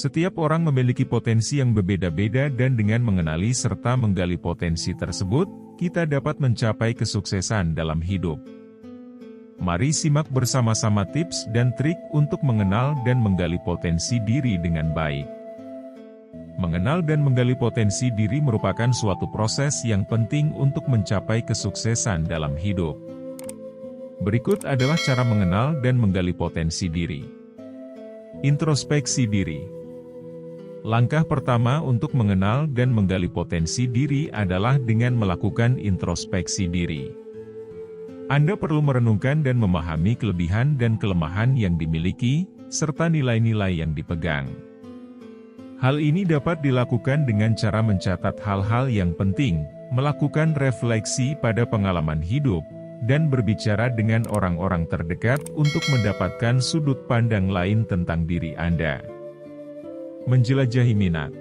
Setiap orang memiliki potensi yang berbeda-beda dan dengan mengenali serta menggali potensi tersebut, kita dapat mencapai kesuksesan dalam hidup. Mari simak bersama-sama tips dan trik untuk mengenal dan menggali potensi diri dengan baik. Mengenal dan menggali potensi diri merupakan suatu proses yang penting untuk mencapai kesuksesan dalam hidup. Berikut adalah cara mengenal dan menggali potensi diri. Introspeksi diri. Langkah pertama untuk mengenal dan menggali potensi diri adalah dengan melakukan introspeksi diri. Anda perlu merenungkan dan memahami kelebihan dan kelemahan yang dimiliki, serta nilai-nilai yang dipegang. Hal ini dapat dilakukan dengan cara mencatat hal-hal yang penting, melakukan refleksi pada pengalaman hidup, dan berbicara dengan orang-orang terdekat untuk mendapatkan sudut pandang lain tentang diri Anda. Menjelajahi minat.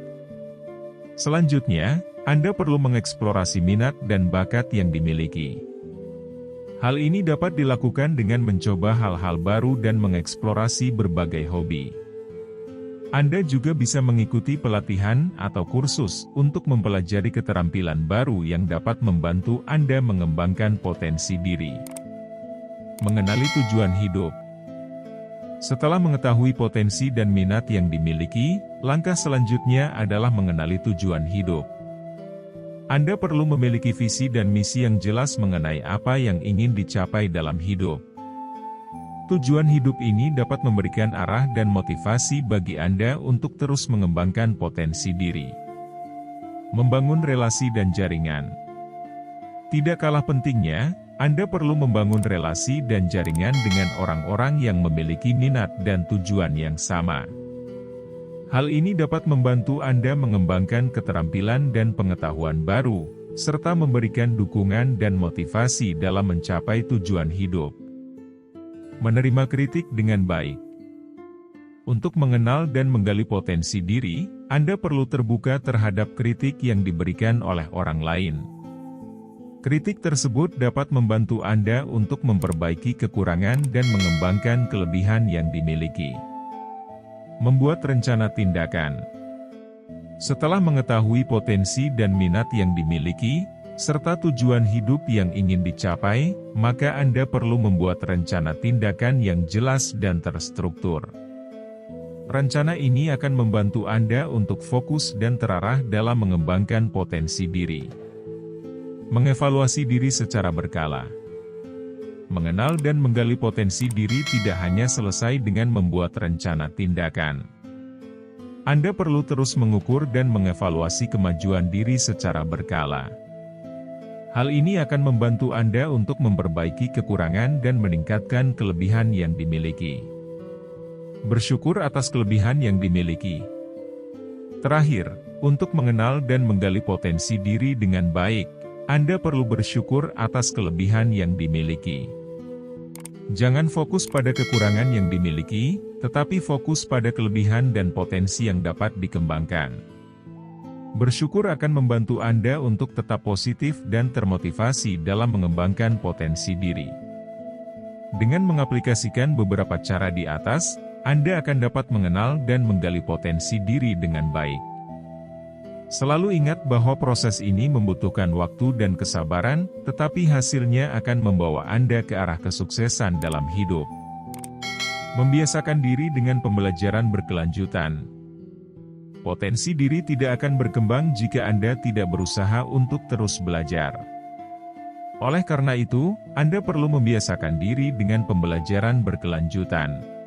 Selanjutnya, Anda perlu mengeksplorasi minat dan bakat yang dimiliki. Hal ini dapat dilakukan dengan mencoba hal-hal baru dan mengeksplorasi berbagai hobi. Anda juga bisa mengikuti pelatihan atau kursus untuk mempelajari keterampilan baru yang dapat membantu Anda mengembangkan potensi diri. Mengenali tujuan hidup. Setelah mengetahui potensi dan minat yang dimiliki, langkah selanjutnya adalah mengenali tujuan hidup. Anda perlu memiliki visi dan misi yang jelas mengenai apa yang ingin dicapai dalam hidup. Tujuan hidup ini dapat memberikan arah dan motivasi bagi Anda untuk terus mengembangkan potensi diri. Membangun relasi dan jaringan. Tidak kalah pentingnya, Anda perlu membangun relasi dan jaringan dengan orang-orang yang memiliki minat dan tujuan yang sama. Hal ini dapat membantu Anda mengembangkan keterampilan dan pengetahuan baru, serta memberikan dukungan dan motivasi dalam mencapai tujuan hidup. Menerima kritik dengan baik. Untuk mengenal dan menggali potensi diri, Anda perlu terbuka terhadap kritik yang diberikan oleh orang lain. Kritik tersebut dapat membantu Anda untuk memperbaiki kekurangan dan mengembangkan kelebihan yang dimiliki. Membuat rencana tindakan. Setelah mengetahui potensi dan minat yang dimiliki, serta tujuan hidup yang ingin dicapai, maka Anda perlu membuat rencana tindakan yang jelas dan terstruktur. Rencana ini akan membantu Anda untuk fokus dan terarah dalam mengembangkan potensi diri. Mengevaluasi diri secara berkala. Mengenal dan menggali potensi diri tidak hanya selesai dengan membuat rencana tindakan. Anda perlu terus mengukur dan mengevaluasi kemajuan diri secara berkala. Hal ini akan membantu Anda untuk memperbaiki kekurangan dan meningkatkan kelebihan yang dimiliki. Bersyukur atas kelebihan yang dimiliki. Terakhir, untuk mengenal dan menggali potensi diri dengan baik, Anda perlu bersyukur atas kelebihan yang dimiliki. Jangan fokus pada kekurangan yang dimiliki, tetapi fokus pada kelebihan dan potensi yang dapat dikembangkan. Bersyukur akan membantu Anda untuk tetap positif dan termotivasi dalam mengembangkan potensi diri. Dengan mengaplikasikan beberapa cara di atas, Anda akan dapat mengenal dan menggali potensi diri dengan baik. Selalu ingat bahwa proses ini membutuhkan waktu dan kesabaran, tetapi hasilnya akan membawa Anda ke arah kesuksesan dalam hidup. Membiasakan diri dengan pembelajaran berkelanjutan. Potensi diri tidak akan berkembang jika Anda tidak berusaha untuk terus belajar. Oleh karena itu, Anda perlu membiasakan diri dengan pembelajaran berkelanjutan.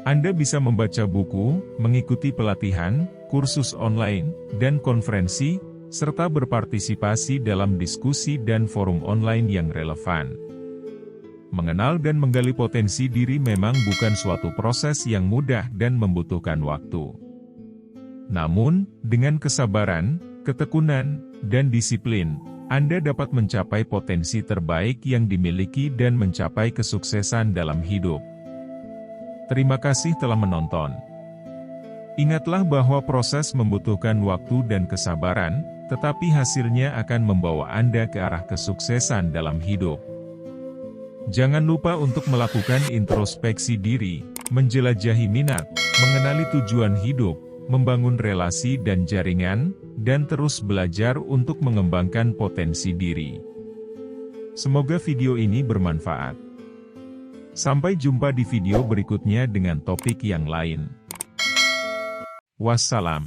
Anda bisa membaca buku, mengikuti pelatihan, kursus online, dan konferensi, serta berpartisipasi dalam diskusi dan forum online yang relevan. Mengenal dan menggali potensi diri memang bukan suatu proses yang mudah dan membutuhkan waktu. Namun, dengan kesabaran, ketekunan, dan disiplin, Anda dapat mencapai potensi terbaik yang dimiliki dan mencapai kesuksesan dalam hidup. Terima kasih telah menonton. Ingatlah bahwa proses membutuhkan waktu dan kesabaran, tetapi hasilnya akan membawa Anda ke arah kesuksesan dalam hidup. Jangan lupa untuk melakukan introspeksi diri, menjelajahi minat, mengenali tujuan hidup, membangun relasi dan jaringan, dan terus belajar untuk mengembangkan potensi diri. Semoga video ini bermanfaat. Sampai jumpa di video berikutnya dengan topik yang lain. Wassalam.